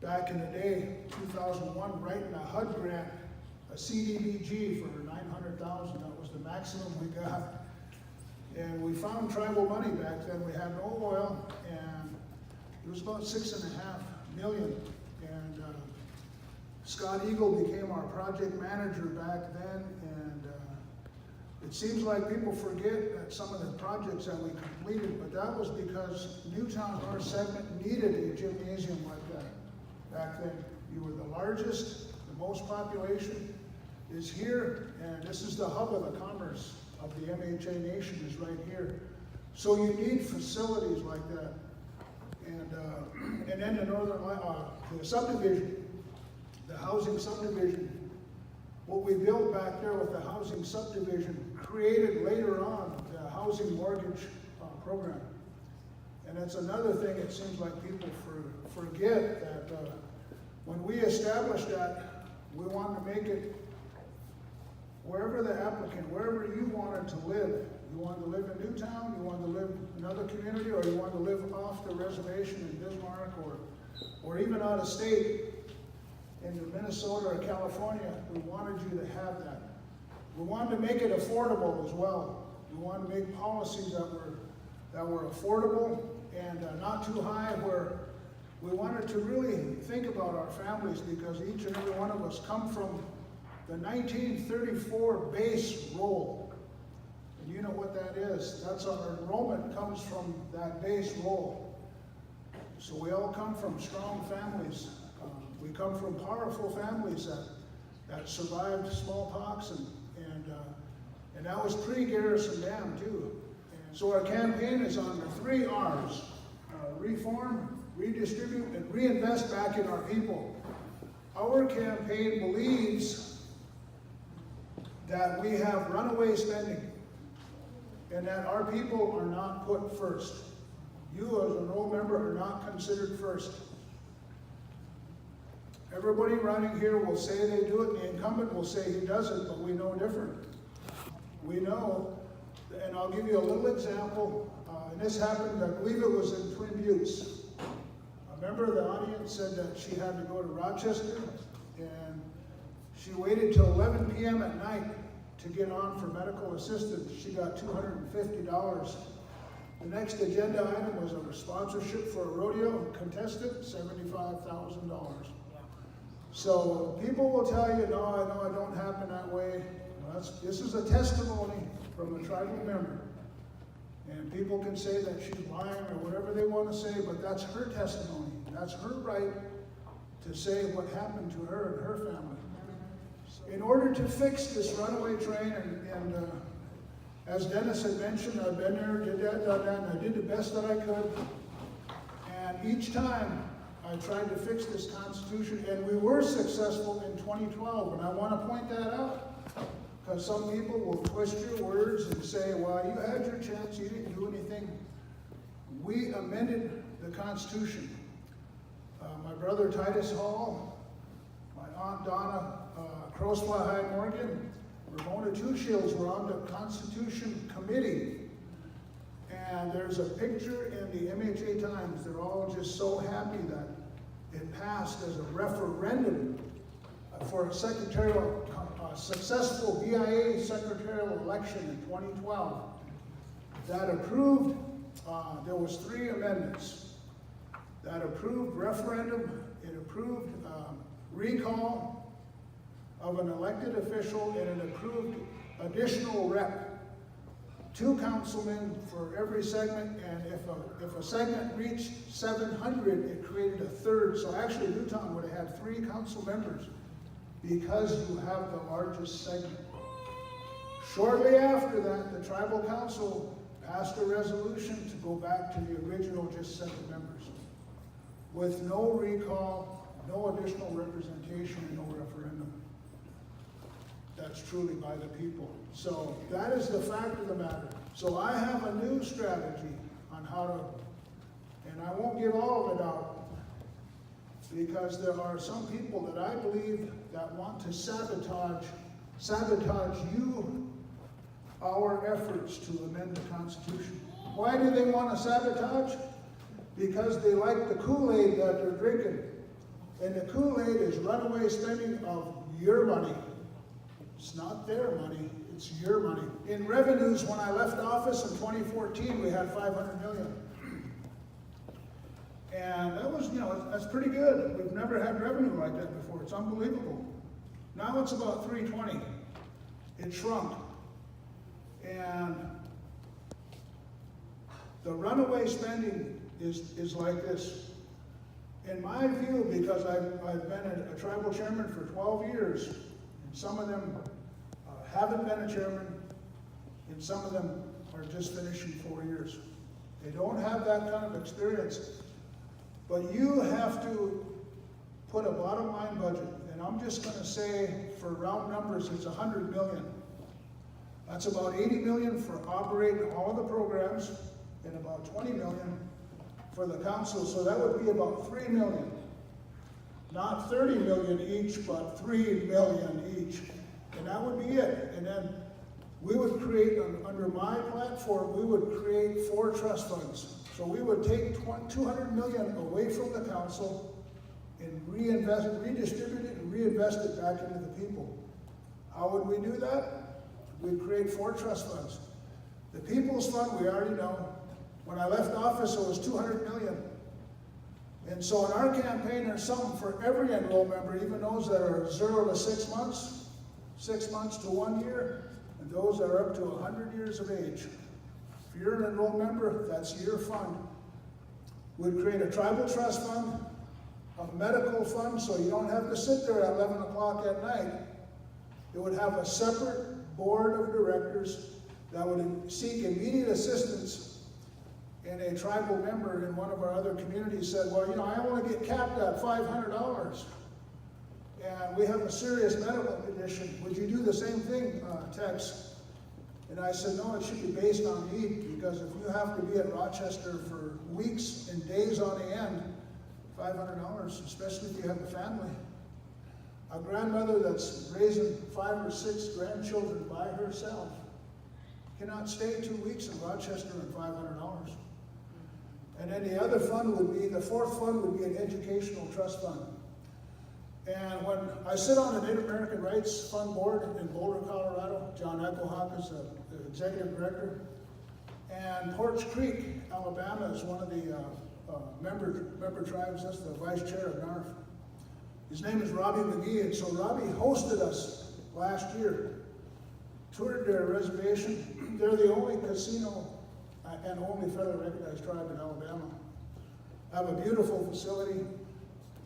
back in the day, 2001, writing a HUD grant, a CDBG for $900,000. That was the maximum we got. And we found tribal money back then. We had no oil, and it was about $6.5 million. And Scott Eagle became our project manager back then, and it seems like people forget that some of the projects that we completed, but that was because Newtown North Segment needed a gymnasium like that. Back then, you were the largest, the most population is here, and this is the hub of the commerce of the MHA nation is right here. So you need facilities like that. And then the the subdivision, the housing subdivision, what we built back there with the housing subdivision created later on the housing mortgage program. And that's another thing it seems like people forget that when we established that, we wanted to make it wherever the applicant, wherever you wanted to live. You wanted to live in Newtown, you wanted to live in another community, or you wanted to live off the reservation in Bismarck, or even out of state in Minnesota or California, we wanted you to have that. We wanted to make it affordable as well. We wanted to make policies that were affordable and not too high, where we wanted to really think about our families, because each and every one of us come from the 1934 base roll. And you know what that is. That's our enrollment comes from that base roll. So we all come from strong families. We come from powerful families that survived smallpox, and that was pre-Garrison Dam too. And so our campaign is on the 3 R's: reform, redistribute, and reinvest back in our people. Our campaign believes that we have runaway spending and that our people are not put first. You as an enrolled member are not considered first. Everybody running here will say they do it, the incumbent will say he doesn't, but we know different. We know, and I'll give you a little example, and this happened, I believe it was in Twin Buttes. A member of the audience said that she had to go to Rochester, and she waited till 11 p.m. at night to get on for medical assistance. She got $250. The next agenda item was a sponsorship for a rodeo contestant, $75,000. So people will tell you, no, it don't happen that way. Well, this is a testimony from a tribal member. And people can say that she's lying or whatever they want to say, but that's her testimony. That's her right to say what happened to her and her family. In order to fix this runaway train, and as Dennis had mentioned, I've been there, did that, done that, and I did the best that I could. And each time I tried to fix this Constitution, and we were successful in 2012, and I want to point that out, because some people will twist your words and say, well, you had your chance, you didn't do anything. We amended the Constitution. My brother Tex Hall, my Aunt Donna Crowsfly High Morgan, Ramona Two Shields were on the Constitution Committee. And there's a picture in the MHA Times. They're all just so happy that it passed as a referendum for a successful BIA secretarial election in 2012. That approved, there was 3 amendments. That approved referendum, it approved recall of an elected official, and it approved additional rep. 2 councilmen for every segment, and if a segment reached 700, it created a 3rd. So actually Newtown would have had 3 council members because you have the largest segment. Shortly after that, the tribal council passed a resolution to go back to the original just 7 members with no recall, no additional representation, and no referendum. That's truly by the people. So that is the fact of the matter. So I have a new strategy on how to, and I won't give all of it out, because there are some people that I believe that want to sabotage our efforts to amend the Constitution. Why do they want to sabotage? Because they like the Kool-Aid that they're drinking. And the Kool-Aid is runaway spending of your money. It's not their money, it's your money. In revenues, when I left office in 2014, we had 500 million. And that was, that's pretty good. We've never had revenue like that before. It's unbelievable. Now it's about 320. It shrunk. And the runaway spending is like this. In my view, because I've been a tribal chairman for 12 years, and some of them haven't been a chairman, and some of them are just finishing 4 years. They don't have that kind of experience. But you have to put a bottom line budget, and I'm just going to say, for round numbers, it's 100 million. That's about 80 million for operating all the programs, and about 20 million for the council, so that would be about 3 million. Not 30 million each, but 3 million each. And that would be it. And then we would create, under my platform, we would create 4 trust funds. So we would take 200 million away from the council and redistribute it and reinvest it back into the people. How would we do that? We'd create 4 trust funds. The People's Fund, we already know. When I left office, it was 200 million. And so in our campaign, there's something for every enrolled member, even those that are 0 to 6 months, 6 months to 1 year, and those that are up to 100 years of age. If you're an enrolled member, that's your fund. We'd create a tribal trust fund, a medical fund, so you don't have to sit there at 11 o'clock at night. It would have a separate board of directors that would seek immediate assistance. And a tribal member in one of our other communities said, well, I want to get capped at $500. And we have a serious medical condition. Would you do the same thing, Tex? And I said, no, it should be based on need, because if you have to be at Rochester for weeks and days on end, $500, especially if you have a family. A grandmother that's raising 5 or 6 grandchildren by herself cannot stay 2 weeks in Rochester and $500. And then the other fund would be, the 4th fund would be an educational trust fund. And when I sit on the Native American Rights Fund board in Boulder, Colorado, John Echohawk is the executive director, and Porch Creek, Alabama is one of the member tribes. That's the vice chair of NARF. His name is Robbie McGee, and so Robbie hosted us last year, toured their reservation. They're the only casino and only federally recognized tribe in Alabama. Have a beautiful facility,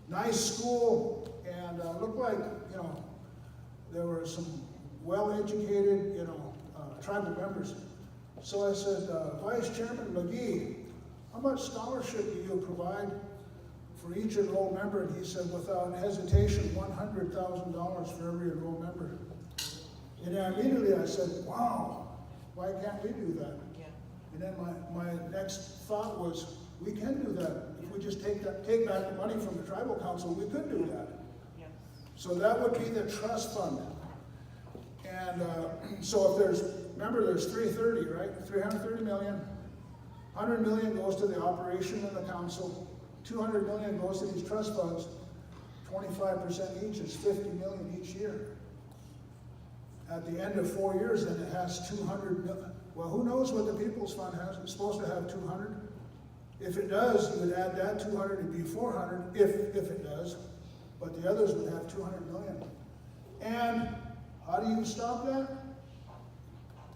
nice school, and looked like, there were some well-educated, tribal members. So I said, Vice Chairman McGee, how much scholarship do you provide for each enrolled member? And he said, without hesitation, $100,000 for every enrolled member. And then immediately I said, wow, why can't we do that? Yeah. And then my next thought was, we can do that. If we just take back the money from the tribal council, we could do that. Yeah. So that would be the trust fund. And so if there's 330, right? 330 million. 100 million goes to the operation of the council. 200 million goes to these trust funds. 25% each is 50 million each year. At the end of 4 years, then it has 200 million. Well, who knows what the People's Fund has? It's supposed to have 200. If it does, you would add that 200, it'd be 400, if it does. But the others would have 200 million. And how do you stop that?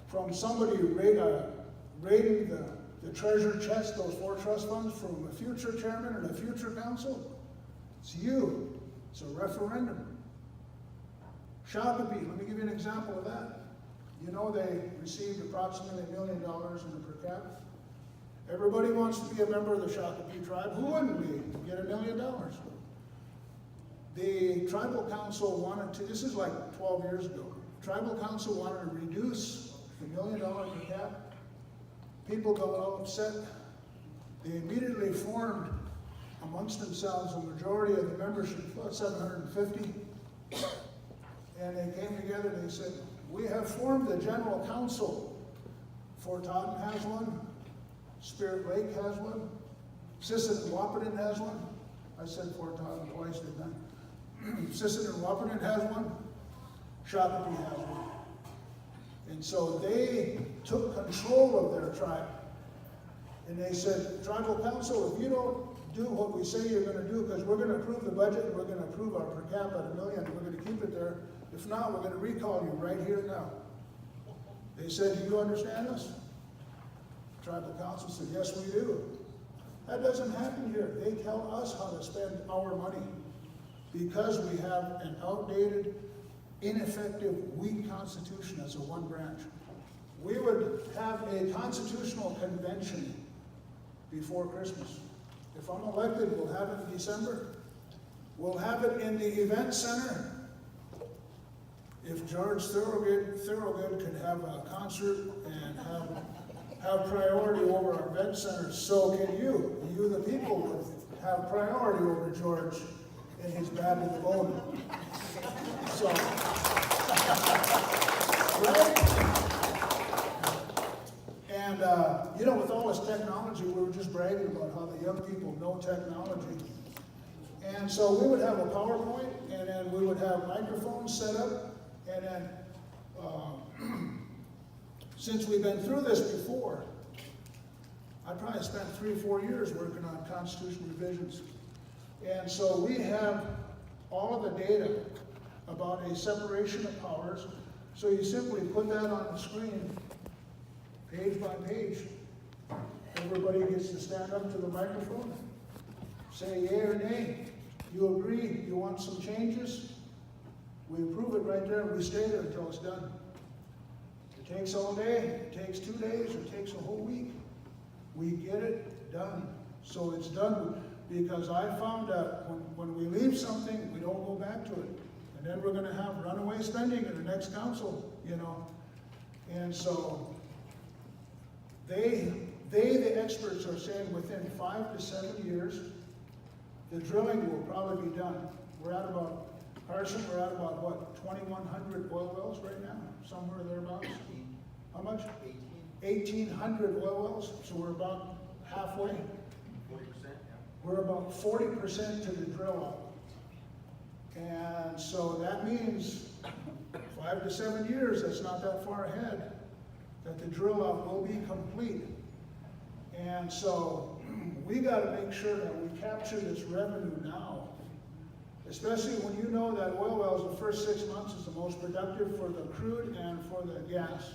From somebody raiding the treasure chest, those 4 trust funds, from a future chairman and a future council? It's you. It's a referendum. Shakopee, let me give you an example of that. They received approximately $1 million in the per cap. Everybody wants to be a member of the Shakopee tribe. Who wouldn't be? Get $1 million. The tribal council wanted to, this is like 12 years ago, tribal council wanted to reduce the $1 million per cap. People got all upset. They immediately formed amongst themselves a majority of the membership, about 750. And they came together and they said, we have formed the general council. Fort Totten has one. Spirit Lake has one. Sisseton Wahpeton has one. I said 4,000 twice, didn't I? Sisseton and Wapperton has one, Shakopee has one. And so they took control of their tribe. And they said, Tribal Council, if you don't do what we say you're going to do, because we're going to approve the budget, and we're going to approve our per capita $1 million, and we're going to keep it there. If not, we're going to recall you right here and now. They said, do you understand us? Tribal Council said, yes, we do. That doesn't happen here. They tell us how to spend our money because we have an outdated, ineffective, weak constitution as a one branch. We would have a constitutional convention before Christmas. If I'm elected, we'll have it in December. We'll have it in the event center. If George Thorogood could have a concert and have priority over our event center, so can you. You, the people, would have priority over George and his battle of the bowman. So, right? And, you know, with all this technology, we were just bragging about how the young people know technology. And so we would have a PowerPoint, and then we would have microphones set up, and then since we've been through this before, I probably spent 3 or 4 years working on constitutional revisions. And so we have all of the data about a separation of powers. So you simply put that on the screen, page by page. Everybody gets to stand up to the microphone, say yea or nay. You agree, you want some changes? We approve it right there, and we stay there until it's done. It takes all day, it takes 2 days, it takes a whole week. We get it done. So it's done because I found out when we leave something, we don't go back to it. And then we're gonna have runaway spending in the next council, you know. And so the experts are saying within 5 to 7 years, the drilling will probably be done. We're at about, Carson, we're at about what, 2,100 oil wells right now? Somewhere thereabouts? How much? 1,800 oil wells, so we're about halfway. 40%, yeah. We're about 40% to the drill out. And so that means 5 to 7 years, that's not that far ahead, that the drill out will be complete. And so we got to make sure that we capture this revenue now, especially when you know that oil wells the first 6 months is the most productive for the crude and for the gas.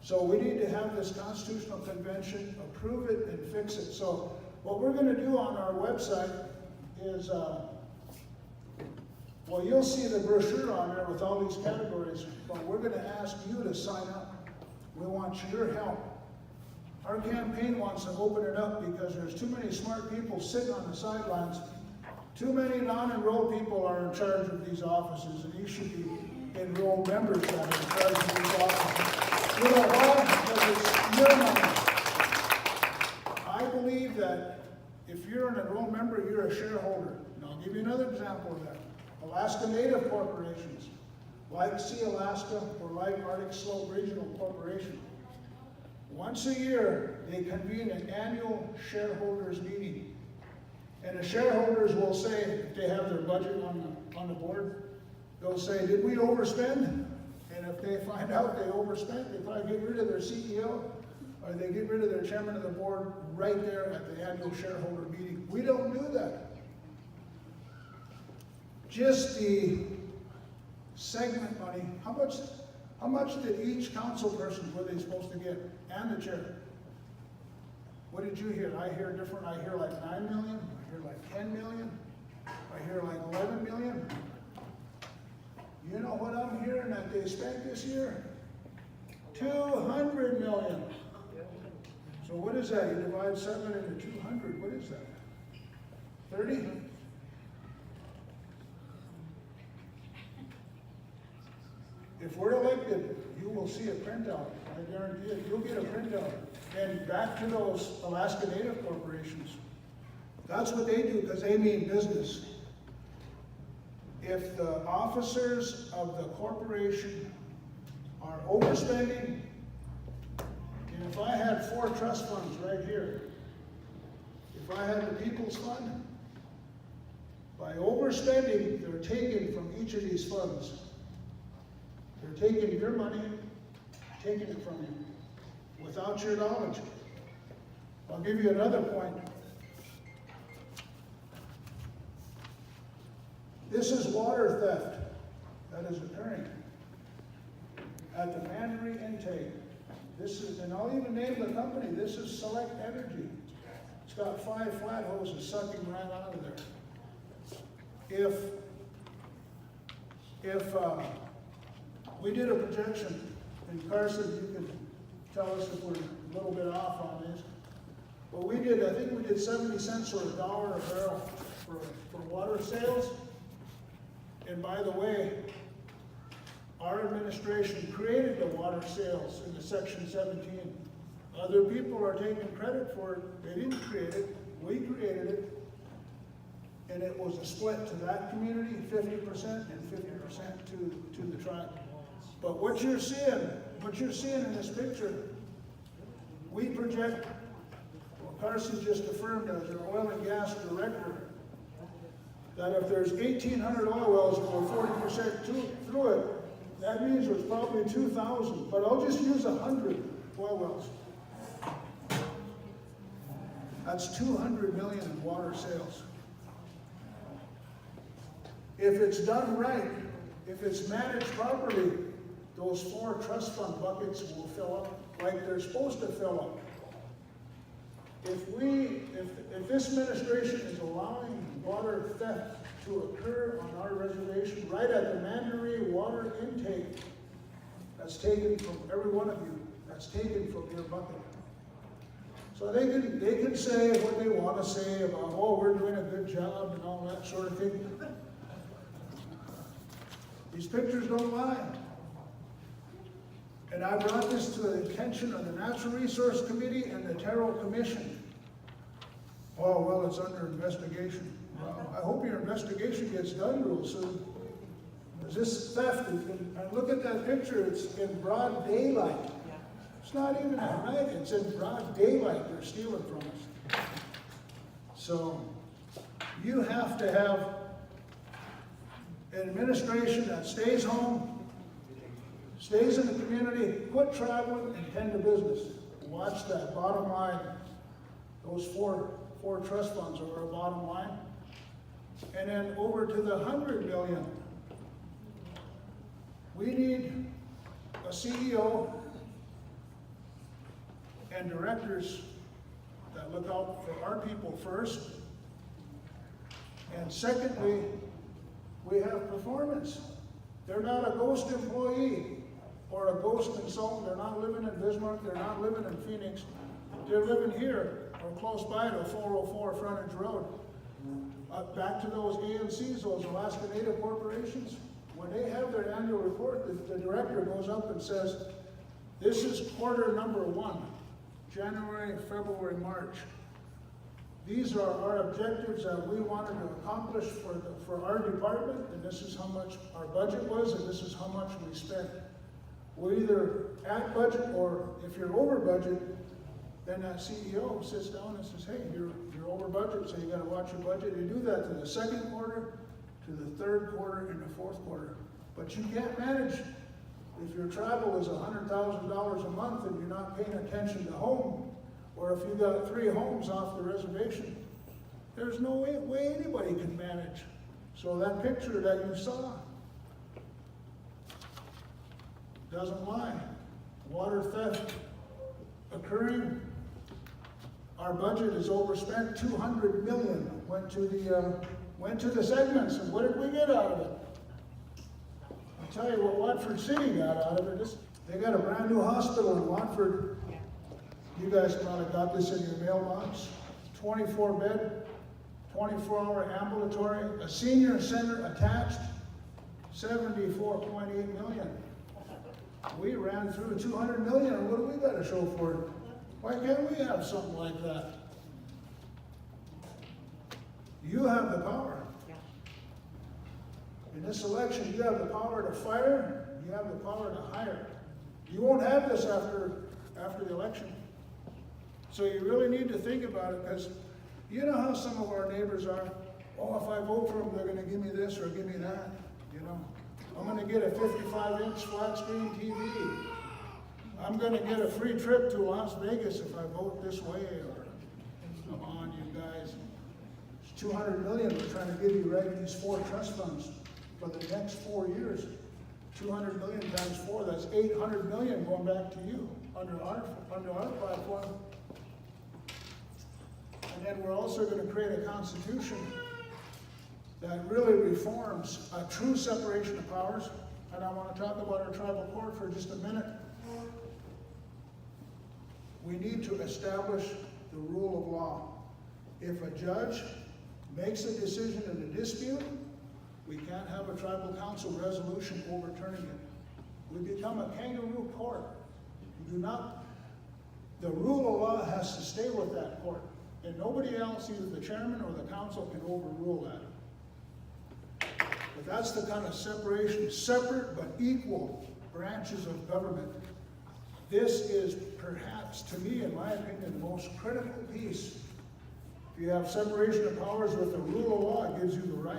So we need to have this constitutional convention, approve it and fix it. So what we're going to do on our website is, well, you'll see the brochure on there with all these categories, but we're going to ask you to sign up. We want your help. Our campaign wants to open it up because there's too many smart people sitting on the sidelines. Too many non-enrolled people are in charge of these offices, and these should be enrolled members that are in charge of these offices. You know why? Because it's your money. I believe that if you're an enrolled member, you're a shareholder. And I'll give you another example of that. Alaska Native corporations, like Sea Alaska or like Arctic Slope Regional Corporation. Once a year, they convene an annual shareholders meeting. And the shareholders will say, if they have their budget on the board, they'll say, did we overspend? And if they find out they overspent, they probably get rid of their CEO, or they get rid of their chairman of the board right there at the annual shareholder meeting. We don't do that. Just the segment money, how much did each council person were they supposed to get? And the chair. What did you hear? I hear different. I hear like 9 million. I hear like 10 million. I hear like 11 million. You know what I'm hearing that they spent this year? 200 million. So what is that? You divide 7 into 200. What is that? 30? If we're elected, you will see a printout. I guarantee it. You'll get a printout. And back to those Alaska Native corporations. That's what they do because they mean business. If the officers of the corporation are overspending, and if I had 4 trust funds right here, if I had the People's Fund, By overspending, they're taking from each of these funds. They're taking your money, taking it from you, without your knowledge. I'll give you another point. This is water theft that is occurring at the Mandarin intake. This is, and I'll even name the company, this is Select Energy. It's got 5 flat hoses sucking right out of there. If we did a projection, and Carson, you can tell us if we're a little bit off on this, but we did, I think we did 70 cents or $1 a barrel for water sales. And by the way, our administration created the water sales in the Section 17. Other people are taking credit for it. They didn't create it. We created it. And it was a split to that community, 50% and 50% to the tribe. But what you're seeing in this picture, we project, well, Carson just affirmed as our oil and gas director, that if there's 1,800 oil wells and we're 40% through it, that means there's probably 2,000, but I'll just use 100 oil wells. That's 200 million in water sales. If it's done right, if it's managed properly, those 4 trust fund buckets will fill up like they're supposed to fill up. If this administration is allowing water theft to occur on our reservation, right at the Mandarin water intake, that's taken from every one of you. That's taken from your bucket. So they can say what they want to say about, oh, we're doing a good job and all that sort of thing. These pictures don't lie. And I brought this to the attention of the Natural Resource Committee and the Tesoro Commission. Oh, well, it's under investigation. Well, I hope your investigation gets done real soon. Because this theft, and look at that picture, it's in broad daylight. It's not even at night, it's in broad daylight they're stealing from us. So, you have to have an administration that stays home, stays in the community, quit traveling, and tend to business. Watch that bottom line. Those four trust funds are our bottom line. And then over to the 100 million. We need a CEO and directors that look out for our people first. And secondly, we have performance. They're not a ghost employee or a ghost consultant. They're not living in Bismarck. They're not living in Phoenix. They're living here or close by to 404 Frontage Road. Back to those ANCs, those Alaska Native Corporations. When they have their annual report, the director goes up and says, this is quarter number 1, January, February, March. These are our objectives that we wanted to accomplish for our department, and this is how much our budget was, and this is how much we spent. We're either at budget, or if you're over budget, then that CEO sits down and says, hey, you're over budget, so you gotta watch your budget. You do that to the second quarter, to the third quarter, and the fourth quarter. But you can't manage, if your travel is $100,000 a month and you're not paying attention to home, or if you got 3 homes off the reservation, there's no way anybody can manage. So that picture that you saw doesn't lie. Water theft occurring. Our budget is overspent. 200 million went to the segments, and what did we get out of it? I'll tell you what Watford City got out of it. They got a brand new hospital in Watford. You guys probably got this in your mailbox. 24-bed, 24-hour ambulatory, a senior center attached, 74.8 million. We ran through 200 million, and what do we got to show for it? Why can't we have something like that? You have the power. In this election, you have the power to fire, you have the power to hire. You won't have this after the election. So you really need to think about it, because you know how some of our neighbors are. oh, if I vote for them, they're gonna give me this or give me that, you know. I'm gonna get a 55-inch flat screen TV. I'm gonna get a free trip to Las Vegas if I vote this way, or, come on, you guys. It's $200 million we're trying to give you right in these 4 trust funds for the next 4 years. 200 million times 4, that's 800 million going back to you under our platform. And then we're also going to create a constitution that really reforms a true separation of powers. And I want to talk about our tribal court for just a minute. We need to establish the rule of law. If a judge makes a decision in a dispute, we can't have a tribal council resolution overturning it. We become a kangaroo court. We do not, the rule of law has to stay with that court. And nobody else, either the chairman or the council, can overrule that. But that's the kind of separation, separate but equal branches of government. This is perhaps, to me, in my opinion, the most critical piece. If you have separation of powers with the rule of law, it gives you the right.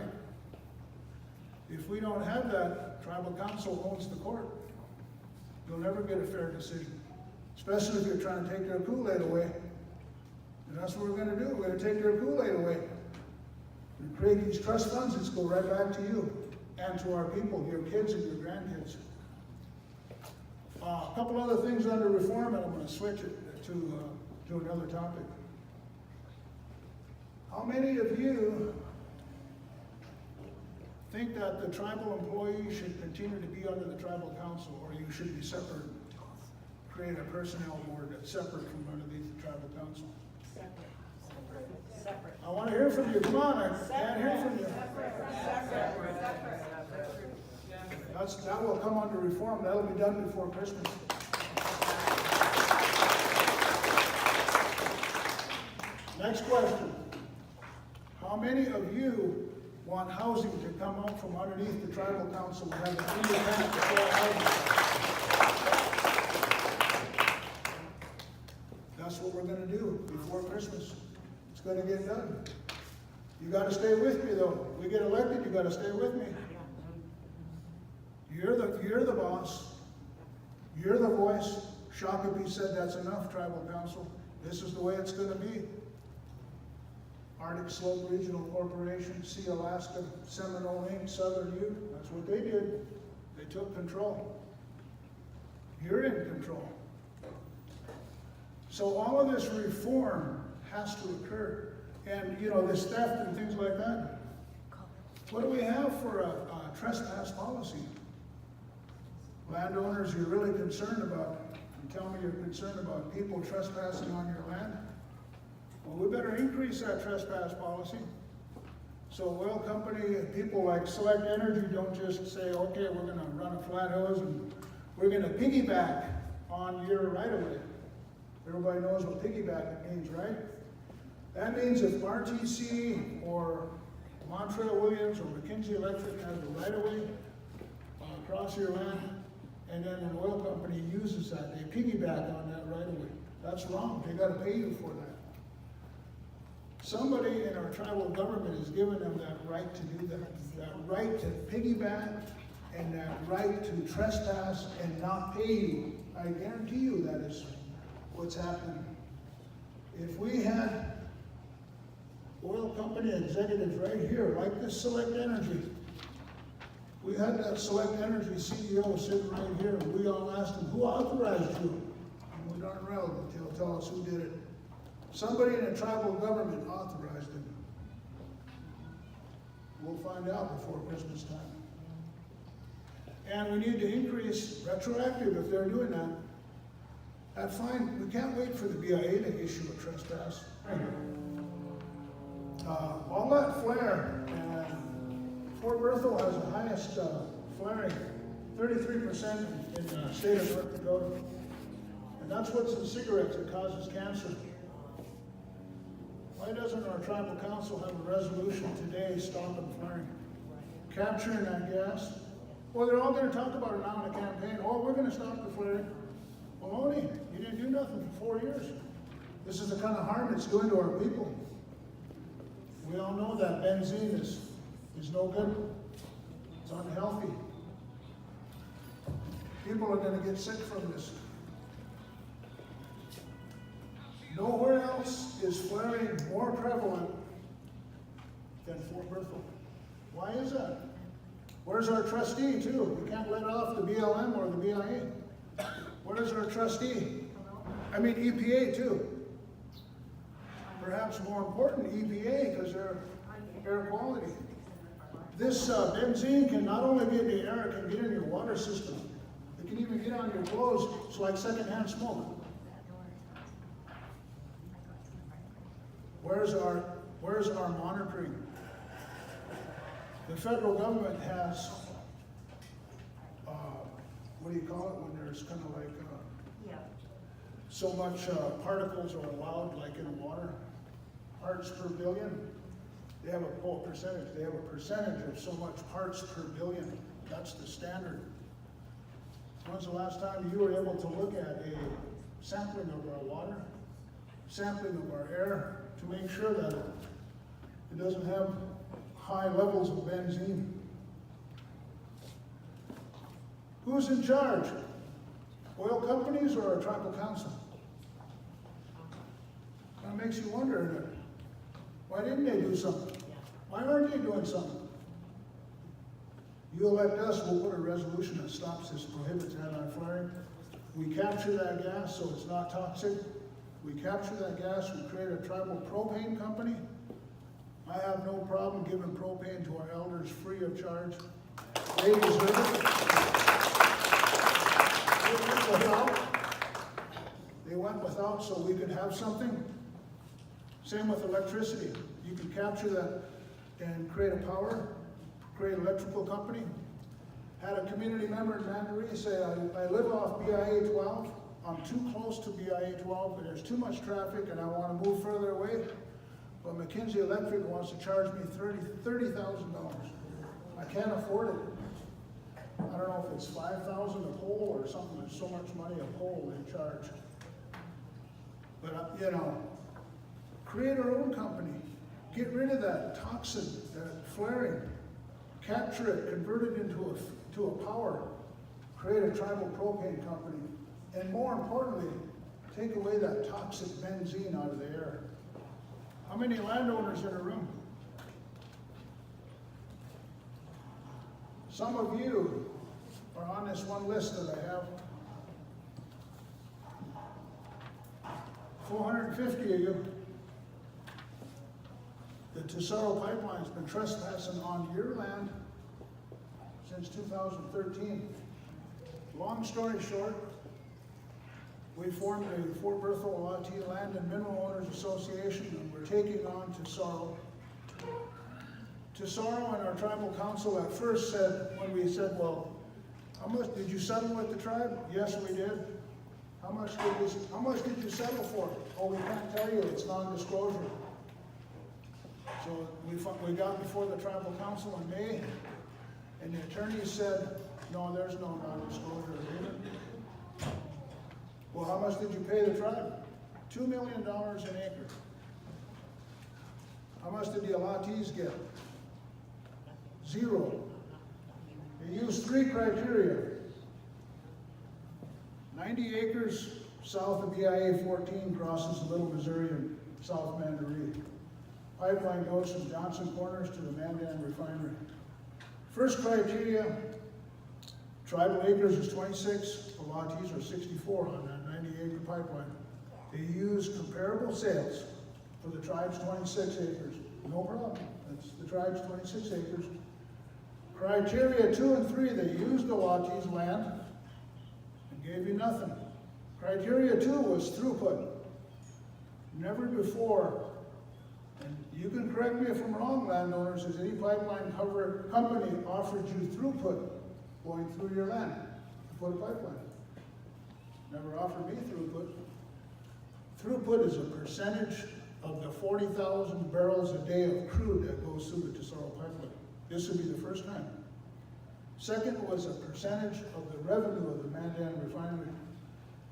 If we don't have that, tribal council owns the court. You'll never get a fair decision, especially if you're trying to take their Kool-Aid away. And that's what we're going to do. We're going to take their Kool-Aid away. We create these trust funds, it's go right back to you and to our people, your kids and your grandkids. A couple other things under reform, and I'm going to switch it to another topic. How many of you think that the tribal employee should continue to be under the tribal council, or you should be separate, create a personnel board that's separate from underneath the tribal council? Separate. I want to hear from you. Come on, I can't hear from you. That will come under reform. That'll be done before Christmas. Next question. How many of you want housing to come out from underneath the tribal council and have an independent housing? That's what we're going to do before Christmas. It's going to get done. You got to stay with me, though. We get elected, you got to stay with me. You're the boss. You're the voice. Shakopee said that's enough, tribal council. This is the way it's going to be. Arctic Slope Regional Corporation, Sea Alaska, Seminole Inc., Southern Ute, that's what they did. They took control. You're in control. So all of this reform has to occur. And, you know, this theft and things like that. What do we have for a trespass policy? Landowners, you're really concerned about, you tell me you're concerned about people trespassing on your land? Well, we better increase that trespass policy. So oil company, people like Select Energy don't just say, okay, we're going to run a flat hose and we're going to piggyback on your right-of-way. Everybody knows what piggyback means, right? That means if RTC or Montreal Williams or McKinsey Electric has the right-of-way across your land, and then an oil company uses that, they piggyback on that right-of-way. That's wrong. They got to pay you for that. Somebody in our tribal government has given them that right to do that right to piggyback and that right to trespass and not pay you. I guarantee you that is what's happening. If we had oil company executives right here, like this Select Energy, we had that Select Energy CEO sitting right here, and we all asked him, who authorized you? And we aren't relevant, he'll tell us who did it. Somebody in a tribal government authorized him. We'll find out before Christmas time. And we need to increase retroactive if they're doing that. That's fine. We can't wait for the BIA to issue a trespass. All that flare, Fort Berthold has the highest flaring, 33% in the state of North Dakota. And that's what's in cigarettes that causes cancer. Why doesn't our tribal council have a resolution today stopping flaring? Capturing that gas? Well, they're all going to talk about it now in the campaign. Oh, we're going to stop the flaring. Baloney, you didn't do nothing for 4 years. This is the kind of harm it's doing to our people. We all know that benzene is no good. It's unhealthy. People are going to get sick from this. Nowhere else is flaring more prevalent than Fort Berthold. Why is that? Where's our trustee, too? We can't let off the BLM or the BIA. Where's our trustee? I mean EPA, too. Perhaps more important, EPA, because they're air quality. This benzene can not only get in the air, it can get in your water system. It can even get on your clothes. It's like secondhand smoke. Where's our monitoring? The federal government has, what do you call it, when there's kind of like so much particles are allowed, like in water, parts per billion. They have a percentage. They have a percentage of so much parts per billion. That's the standard. When's the last time you were able to look at a sampling of our water, sampling of our air, to make sure that it doesn't have high levels of benzene? Who's in charge? Oil companies or our tribal council? That makes you wonder, why didn't they do something? Why aren't they doing something? You elect us, we'll put a resolution that stops this, prohibits anti-flaring. We capture that gas so it's not toxic. We capture that gas, we create a tribal propane company. I have no problem giving propane to our elders free of charge. They deserve it. They went without so we could have something. Same with electricity. You can capture that and create a power, create an electrical company. Had a community member in Mandaree say, I live off BIA 12. I'm too close to BIA 12, but there's too much traffic and I want to move further away. But McKinsey Electric wants to charge me $30,000. I can't afford it. I don't know if it's $5,000 a pole or something. There's so much money a pole they charge. But create our own company. Get rid of that toxin, that flaring. Capture it, convert it into a power. Create a tribal propane company. And more importantly, take away that toxic benzene out of the air. How many landowners in a room? Some of you are on this one list that I have. 450 of you. The Tesoro pipeline's been trespassing on your land since 2013. Long story short, we formed a Fort Berthold Latte Land and Mineral Owners Association, and we're taking on Tesoro. Tesoro and our tribal council at first said, when we said, well, how much did you settle with the tribe? Yes, we did. How much did you settle for? Oh, we can't tell you, it's non-disclosure. So we got before the tribal council in May, and the attorney said, no, there's no non-disclosure agreement. Well, how much did you pay the tribe? $2 million an acre. How much did the allottees get? 0. They used 3 criteria. 90 acres south of BIA 14 crosses the Little Missouri and South Mandaree. Pipeline goes from Johnson Corners to the Mandan Refinery. First criteria, tribal acres is 26, allottees are 64 on that 90-acre pipeline. They use comparable sales for the tribe's 26 acres. No problem, that's the tribe's 26 acres. Criteria 2 and 3, they used the allottees' land and gave you nothing. Criteria 2 was throughput. Never before, and you can correct me if I'm wrong, landowners, has any pipeline company offered you throughput going through your land to put a pipeline? Never offered me throughput. Throughput is a percentage of the 40,000 barrels a day of crude that goes through the Tesoro pipeline. This would be the first time. Second was a percentage of the revenue of the Mandan Refinery.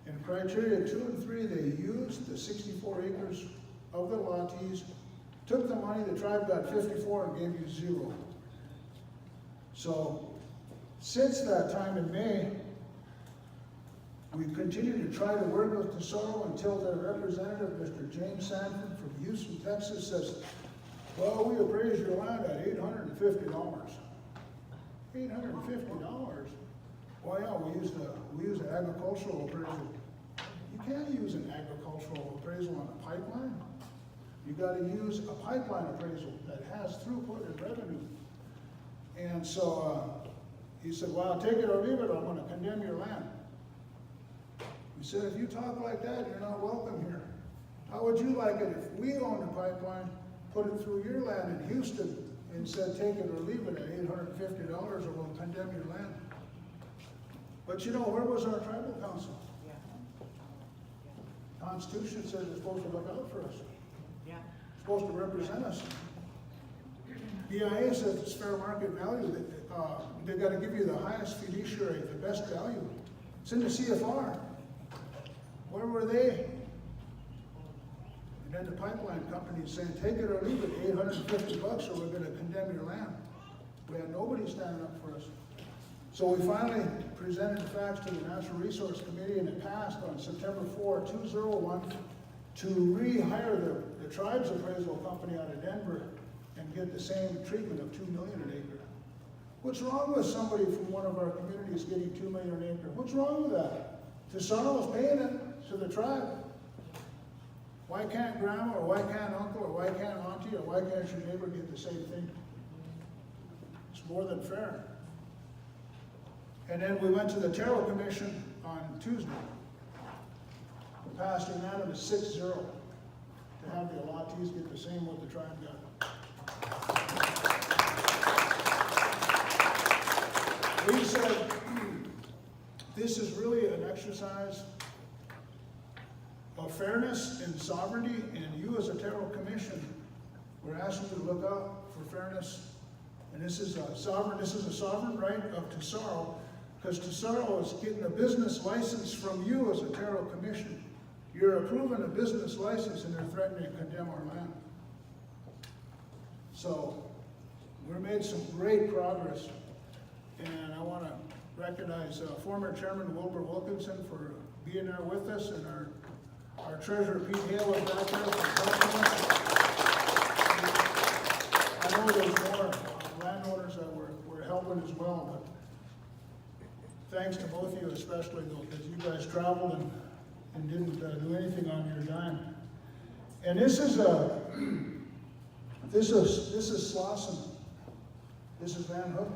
In criteria 2 and 3, they used the 64 acres of the allottees took the money, the tribe got 54 and gave you 0. So, since that time in May, we continue to try to work with Tesoro until their representative, Mr. James Sanford from Houston, Texas, says, well, we appraised your land at $850. $850? Well, yeah, we use an agricultural appraisal. You can't use an agricultural appraisal on a pipeline. You got to use a pipeline appraisal that has throughput and revenue. And so he said, well, take it or leave it, or I'm going to condemn your land. He said, if you talk like that, you're not welcome here. How would you like it if we owned a pipeline, put it through your land in Houston, and said, take it or leave it at $850, or we'll condemn your land? But you know, where was our tribal council? Constitution says they're supposed to look out for us. Supposed to represent us. BIA says it's fair market value. They've got to give you the highest fiduciary, the best value. It's in the CFR. Where were they? And then the pipeline company is saying, take it or leave it, $850, or we're going to condemn your land. We had nobody standing up for us. So we finally presented the facts to the Natural Resource Committee, and it passed on September 4, 2001, to rehire the tribe's appraisal company out of Denver and get the same treatment of $2 million an acre. What's wrong with somebody from one of our communities getting $2 million an acre? What's wrong with that? Tesoro's paying it to the tribe. Why can't grandma, or why can't uncle, or why can't auntie, or why can't your neighbor get the same thing? It's more than fair. And then we went to the Tesoro Commission on Tuesday. We passed unanimous 6-0 to have the allottees get the same what the tribe got. We said, this is really an exercise of fairness and sovereignty, and you as a Tesoro Commission, we're asking you to look out for fairness. And this is a sovereign right of Tesoro, because Tesoro is getting a business license from you as a Tesoro Commission. You're approving a business license and they're threatening to condemn our land. So, we made some great progress, and I want to recognize former Chairman Wilbur Wilkinson for being there with us, and our Treasurer Pete Hale is back there for helping us. I know there's more landowners that were helping as well, but thanks to both of you especially, though, because you guys traveled and didn't do anything on your dime. And this is Slauson. This is Van Hook.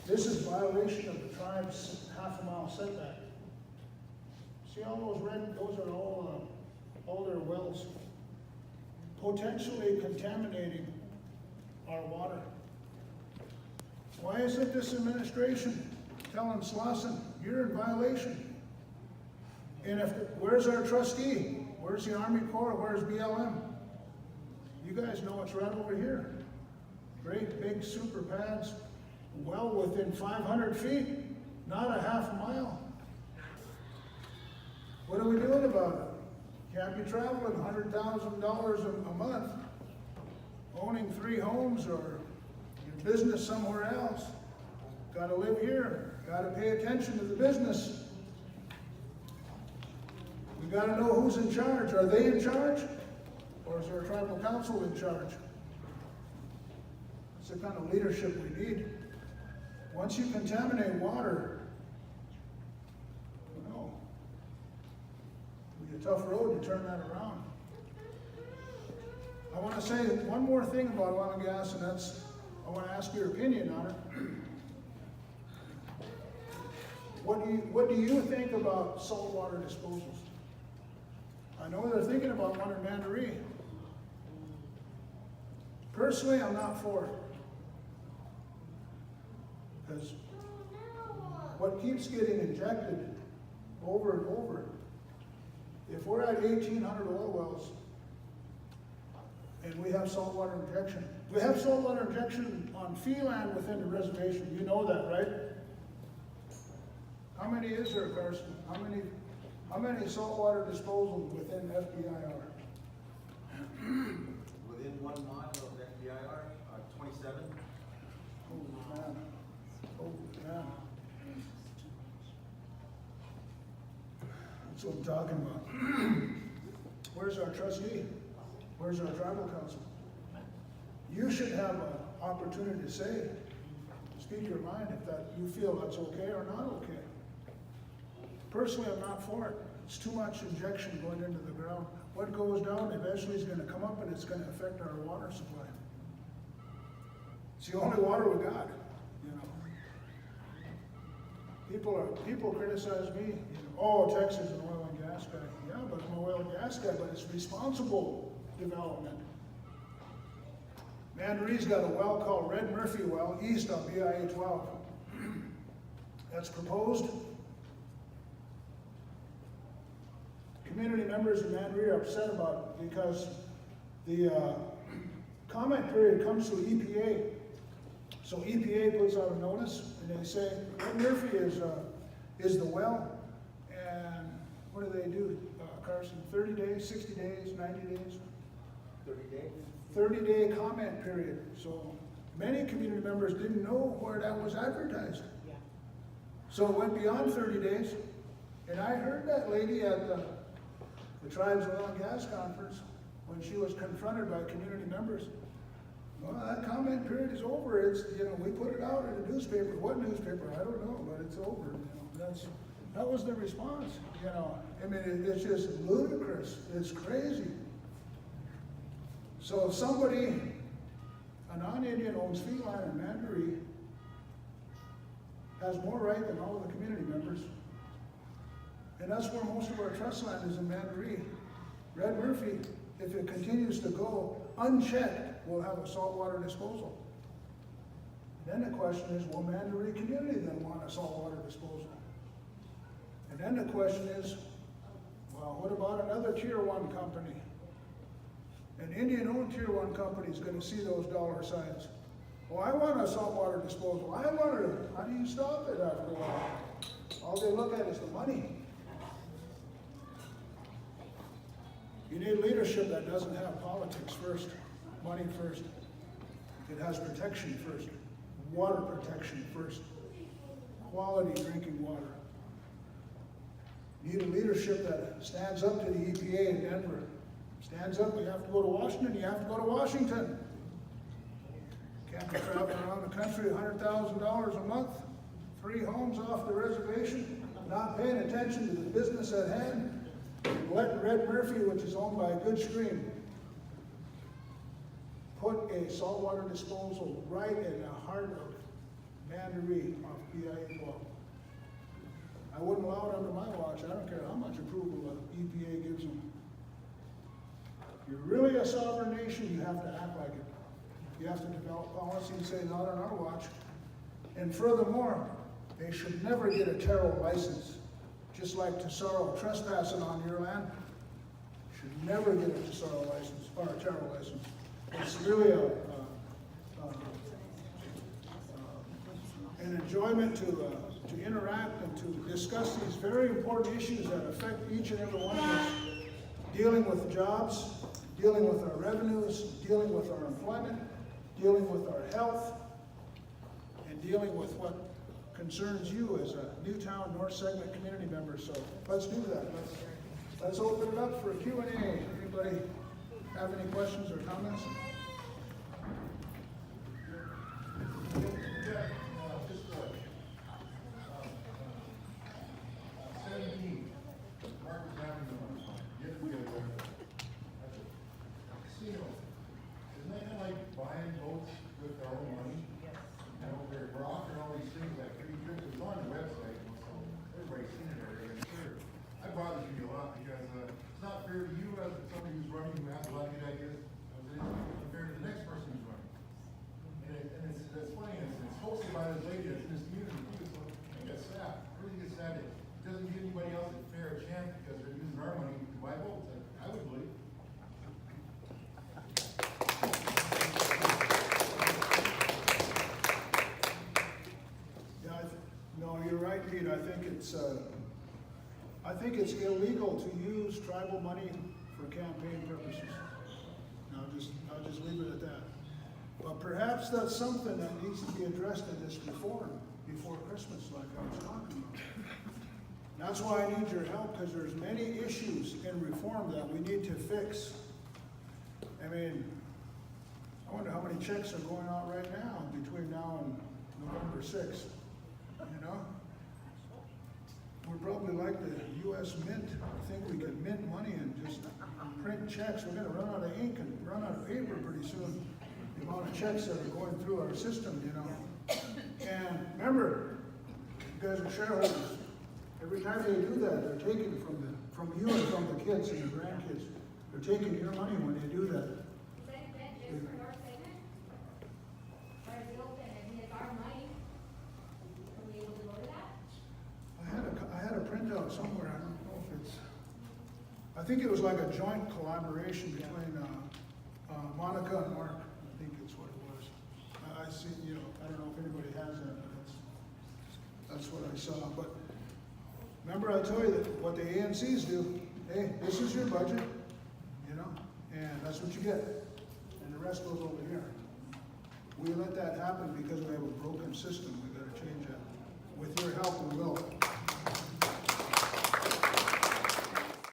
This is violation of the tribe's half-a-mile setback. See all those red? Those are all their wells, potentially contaminating our water. Why isn't this administration telling Slauson, you're in violation? And where's our trustee? Where's the Army Corps? Where's BLM? You guys know it's right over here. Great big super pads, well within 500 feet, not a half mile. What are we doing about it? Can't be traveling $100,000 a month, owning 3 homes or your business somewhere else. Got to live here. Got to pay attention to the business. We got to know who's in charge. Are they in charge? Or is our tribal council in charge? It's the kind of leadership we need. Once you contaminate water, you know, it'll be a tough road to turn that around. I want to say one more thing about oil and gas, and that's, I want to ask your opinion on it. What do you think about saltwater disposals? I know they're thinking about one in Mandaree. Personally, I'm not for it. Because what keeps getting injected over and over, if we're at 1,800 oil wells and we have saltwater injection, we have saltwater injection on fee land within the reservation. You know that, right? How many is there, Carson? How many saltwater disposals within FDIR? within 1 mile of FDIR, 27. Holy man. Holy man. That's what I'm talking about. Where's our trustee? Where's our tribal council? You should have an opportunity to say, speak your mind if that you feel that's okay or not okay. Personally, I'm not for it. It's too much injection going into the ground. What goes down eventually is going to come up and it's going to affect our water supply. It's the only water we got, you know. People criticize me, you know, oh, Texas is an oil and gas guy. Yeah, but I'm an oil and gas guy, but it's responsible development. Mandaree's got a well called Red Murphy Well east on BIA 12. That's proposed. Community members in Mandaree are upset about it because the comment period comes to EPA. So EPA puts out a notice and they say, Red Murphy is the well. And what do, Carson? 30 days, 60 days, 90 days? 30 days. 30-day comment period. So many community members didn't know where that was advertised. Yeah. So it went beyond 30 days. And I heard that lady at the Tribes Oil and Gas Conference when she was confronted by community members. Well, that comment period is over. It's, you know, we put it out in a newspaper. What newspaper? I don't know, but it's over. You know, that was the response. You know, I mean, it's just ludicrous. It's crazy. So if somebody, a non-Indian owns feline in Mandaree, has more right than all of the community members. And that's where most of our trust land is in Mandaree. Red Murphy, if it continues to go unchecked, will have a saltwater disposal. And then the question is, will Mandaree community then want a saltwater disposal? And then the question is, well, what about another tier 1 company? An Indian-owned tier 1 company is going to see those dollar signs. Well, I want a saltwater disposal. I want to. How do you stop it after a while? All they look at is the money. You need leadership that doesn't have politics first, money first. It has protection first, water protection first, quality drinking water. You need a leadership that stands up to the EPA in Denver. Stands up, you have to go to Washington, you have to go to Washington. Can't be traveling around the country, $100,000 a month, 3 homes off the reservation, not paying attention to the business at hand, and letting Red Murphy, which is owned by a good stream, put a saltwater disposal right in the heart of Mandaree off BIA 12. I wouldn't allow it under my watch. I don't care how much approval the EPA gives them. If you're really a sovereign nation, you have to act like it. You have to develop policy and say, not on our watch. And furthermore, they should never get a Tesoro license. Just like Tesoro trespassing on your land, should never get a Tesoro license, or a Tesoro license. It's really an enjoyment to interact and to discuss these very important issues that affect each and every one of us. Dealing with jobs, dealing with our revenues, dealing with our employment, dealing with our health, and dealing with what concerns you as a Newtown North Segment community member. So let's do that. Let's open it up for Q&A. Anybody have any questions or comments? Buying boats with our own money. Yes. You know, we're offering all these things like free trips. It's on the website, so everybody's seen it already, I'm sure. That bothers me a lot because it's not fair to you as somebody who's running who has a lot of good ideas. It's unfair to the next person who's running. And it's funny, it's hosted by this lady that's in this community too, so I think that's sad. I really think it's sad. It doesn't give anybody else a fair chance because they're using our money to buy boats. I would believe. No, you're right, Pete. I think it's illegal to use tribal money for campaign purposes. Now, I'll just leave it at that. But perhaps that's something that needs to be addressed in this reform before Christmas, like I was talking about. That's why I need your help, because there's many issues in reform that we need to fix. I mean, I wonder how many checks are going out right now between now and November 6th, you know? We're probably like the US Mint. I think we could mint money and just print checks. We're gonna run out of ink and run out of paper pretty soon. The amount of checks that are going through our system, you know? And remember, you guys are shareholders. Every time they do that, they're taking from you and from the kids and the grandkids. They're taking your money when they do that. Is that just for our segment? Or is it open, I mean, it's our money? Are we able to go to that? I had a printout somewhere, I don't know if it's, I think it was like a joint collaboration between, Monica and Mark, I think it's what it was. I see, you know, I don't know if anybody has that, but that's what I saw, but remember I told you that what the ANCs do, hey, this is your budget, you know, and that's what you get, and the rest goes over here. We let that happen because we have a broken system, we gotta change that. With your help, we will.